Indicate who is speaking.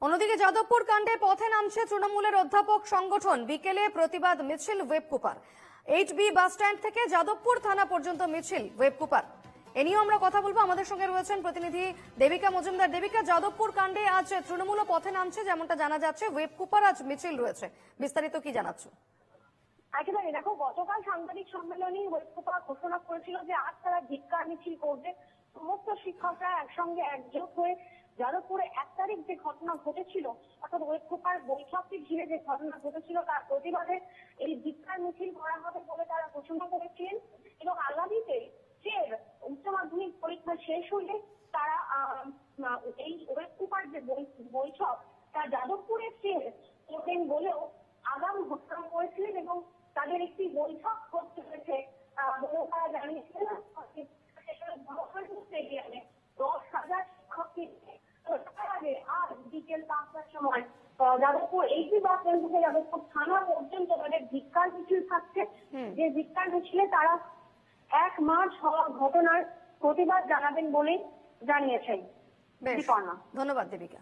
Speaker 1: অন্যদিকে যাদবপুর কাণ্ডে পথে নামছে তৃণমূলের অধ্যাপক সংগঠন। বিকেলে প্রতিবাদ মিছিল ওয়েবকুপার। 8B বাস স্ট্যান্ড থেকে যাদবপুর থানা পর্যন্ত মিছিল ওয়েবকুপার। এ নিয়ে আমরা কথা বলবো। আমাদের সঙ্গে রয়েছেন প্রতিনিধি দেবিকা মজুমদার। দেবিকা, যাদবপুর কাণ্ডে আজ তৃণমূল পথে নামছে যেমনটা জানা যাচ্ছে, ওয়েবকুপার আজ মিছিল রয়েছে, বিস্তারিত কি জানাচ্ছ?
Speaker 2: একেবারে দেখো, গতকাল সাংবাদিক সম্মেলনে ওয়েবকুপার ঘোষণা করেছিল যে আজ তারা ধিক্কার মিছিল করবে। সমস্ত শিক্ষকরা একসঙ্গে একজোট হয়ে যাদবপুরে 1 তারিখ যে ঘটনা ঘটেছিল, অর্থাৎ ওয়েবকুপার বৈঠককে ঘিরে যে ঘটনা ঘটেছিল তার প্রতিবাদে এই ধিক্কার মিছিল করা হবে বলে তারা ঘোষণা করেছিলেন। এবং আগামীতে ফের উচ্চ মাধ্যমিক পরীক্ষা শেষ হলে তারা এই ওয়েবকুপার যে বৈঠক তা যাদবপুরে ফের করবেন বলেও আগাম ঘোষণা করেছিলেন। এবং তাদের একটি বৈঠক করতে হয়েছে বলে তারা জানিয়েছিলেন। স্টেডিয়ামে 10,000 শিক্ষককে আজ বিকেল 5টার সময় যাদবপুর 8B বাস স্ট্যান্ড থেকে যাদবপুর থানা পর্যন্ত তাদের ধিক্কার মিছিল থাকছে। যে ধিক্কার মিছিলে তারা 1 মার্চ হওয়া ঘটনার প্রতিবাদ জানাবেন বলে জানিয়েছেন।
Speaker 1: ধন্যবাদ দেবিকা।